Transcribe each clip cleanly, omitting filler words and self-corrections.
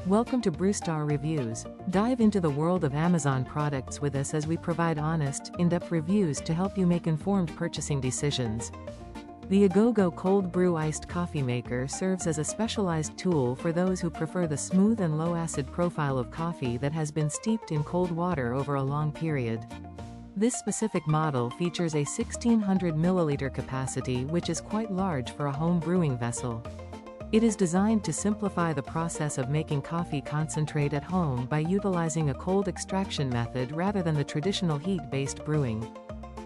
Welcome to Brewstar Reviews. Dive into the world of Amazon products with us as we provide honest, in-depth reviews to help you make informed purchasing decisions. The AGOGO Cold Brew Iced Coffee Maker serves as a specialized tool for those who prefer the smooth and low-acid profile of coffee that has been steeped in cold water over a long period. This specific model features a 1600 milliliter capacity, which is quite large for a home brewing vessel. It is designed to simplify the process of making coffee concentrate at home by utilizing a cold extraction method rather than the traditional heat-based brewing.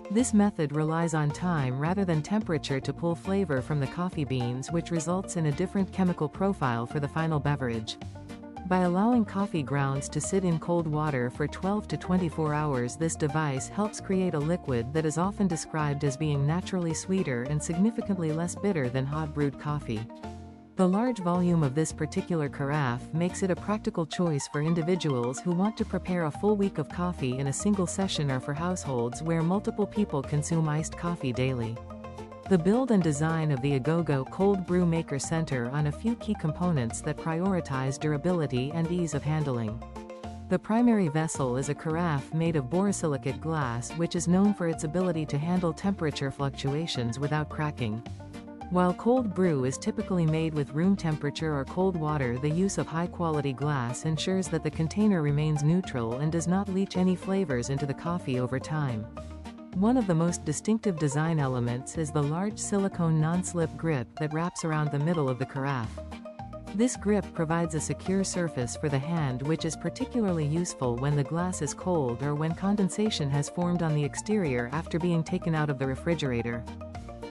This method relies on time rather than temperature to pull flavor from the coffee beans, which results in a different chemical profile for the final beverage. By allowing coffee grounds to sit in cold water for 12 to 24 hours, this device helps create a liquid that is often described as being naturally sweeter and significantly less bitter than hot brewed coffee. The large volume of this particular carafe makes it a practical choice for individuals who want to prepare a full week of coffee in a single session, or for households where multiple people consume iced coffee daily. The build and design of the AGOGO Cold Brew Maker center on a few key components that prioritize durability and ease of handling. The primary vessel is a carafe made of borosilicate glass, which is known for its ability to handle temperature fluctuations without cracking. While cold brew is typically made with room temperature or cold water, the use of high-quality glass ensures that the container remains neutral and does not leach any flavors into the coffee over time. One of the most distinctive design elements is the large silicone non-slip grip that wraps around the middle of the carafe. This grip provides a secure surface for the hand, which is particularly useful when the glass is cold or when condensation has formed on the exterior after being taken out of the refrigerator.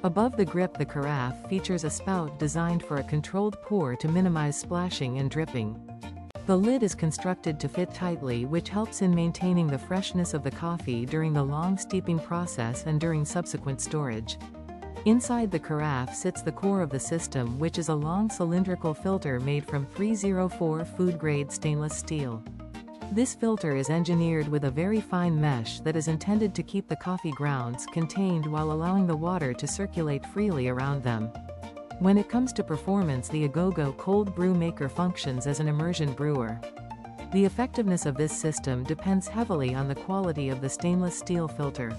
Above the grip, the carafe features a spout designed for a controlled pour to minimize splashing and dripping. The lid is constructed to fit tightly, which helps in maintaining the freshness of the coffee during the long steeping process and during subsequent storage. Inside the carafe sits the core of the system, which is a long cylindrical filter made from 304 food-grade stainless steel. This filter is engineered with a very fine mesh that is intended to keep the coffee grounds contained while allowing the water to circulate freely around them. When it comes to performance, the AGOGO Cold Brew Maker functions as an immersion brewer. The effectiveness of this system depends heavily on the quality of the stainless steel filter.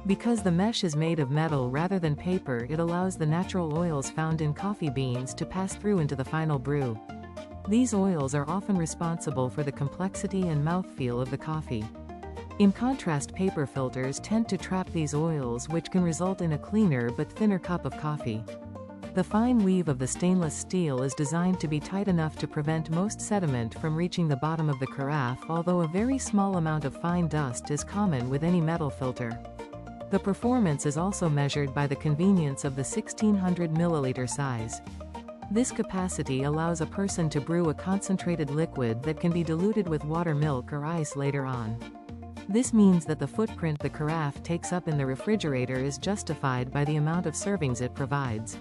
Because the mesh is made of metal rather than paper, it allows the natural oils found in coffee beans to pass through into the final brew. These oils are often responsible for the complexity and mouthfeel of the coffee. In contrast, paper filters tend to trap these oils, which can result in a cleaner but thinner cup of coffee. The fine weave of the stainless steel is designed to be tight enough to prevent most sediment from reaching the bottom of the carafe, although a very small amount of fine dust is common with any metal filter. The performance is also measured by the convenience of the 1600 milliliter size. This capacity allows a person to brew a concentrated liquid that can be diluted with water, milk, or ice later on. This means that the footprint the carafe takes up in the refrigerator is justified by the amount of servings it provides.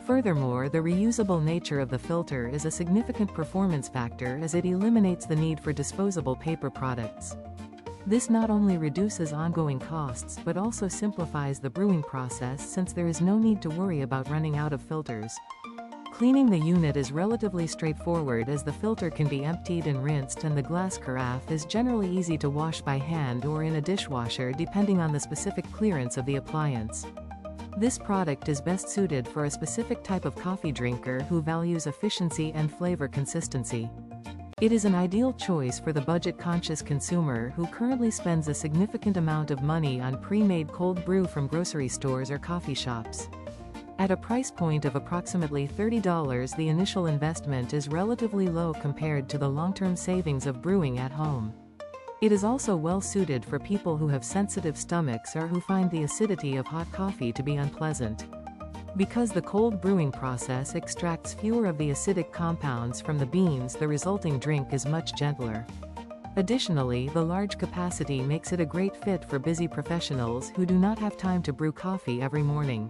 Furthermore, the reusable nature of the filter is a significant performance factor, as it eliminates the need for disposable paper products. This not only reduces ongoing costs but also simplifies the brewing process, since there is no need to worry about running out of filters. Cleaning the unit is relatively straightforward, as the filter can be emptied and rinsed, and the glass carafe is generally easy to wash by hand or in a dishwasher depending on the specific clearance of the appliance. This product is best suited for a specific type of coffee drinker who values efficiency and flavor consistency. It is an ideal choice for the budget-conscious consumer who currently spends a significant amount of money on pre-made cold brew from grocery stores or coffee shops. At a price point of approximately $30, the initial investment is relatively low compared to the long-term savings of brewing at home. It is also well suited for people who have sensitive stomachs or who find the acidity of hot coffee to be unpleasant. Because the cold brewing process extracts fewer of the acidic compounds from the beans, the resulting drink is much gentler. Additionally, the large capacity makes it a great fit for busy professionals who do not have time to brew coffee every morning.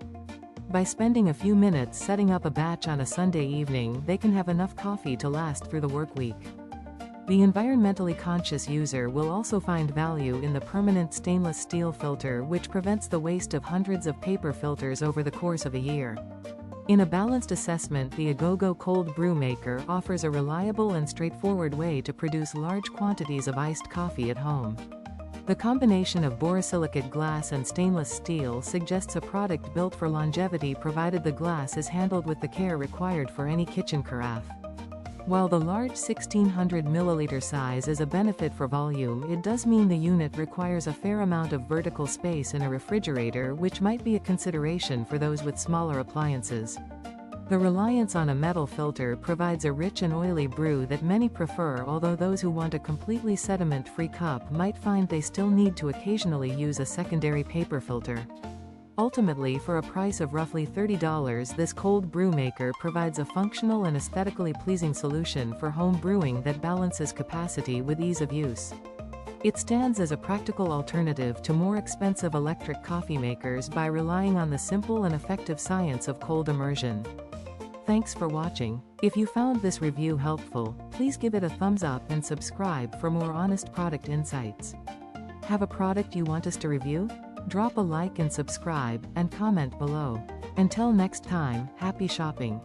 By spending a few minutes setting up a batch on a Sunday evening, they can have enough coffee to last through the work week. The environmentally conscious user will also find value in the permanent stainless steel filter, which prevents the waste of hundreds of paper filters over the course of a year. In a balanced assessment, the AGOGO cold brew maker offers a reliable and straightforward way to produce large quantities of iced coffee at home. The combination of borosilicate glass and stainless steel suggests a product built for longevity provided the glass is handled with the care required for any kitchen carafe. While the large 1600 ml size is a benefit for volume, it does mean the unit requires a fair amount of vertical space in a refrigerator, which might be a consideration for those with smaller appliances. The reliance on a metal filter provides a rich and oily brew that many prefer, although those who want a completely sediment-free cup might find they still need to occasionally use a secondary paper filter. Ultimately, for a price of roughly $30, this cold brew maker provides a functional and aesthetically pleasing solution for home brewing that balances capacity with ease of use. It stands as a practical alternative to more expensive electric coffee makers by relying on the simple and effective science of cold immersion. Thanks for watching. If you found this review helpful, please give it a thumbs up and subscribe for more honest product insights. Have a product you want us to review? Drop a like and subscribe, and comment below. Until next time, happy shopping.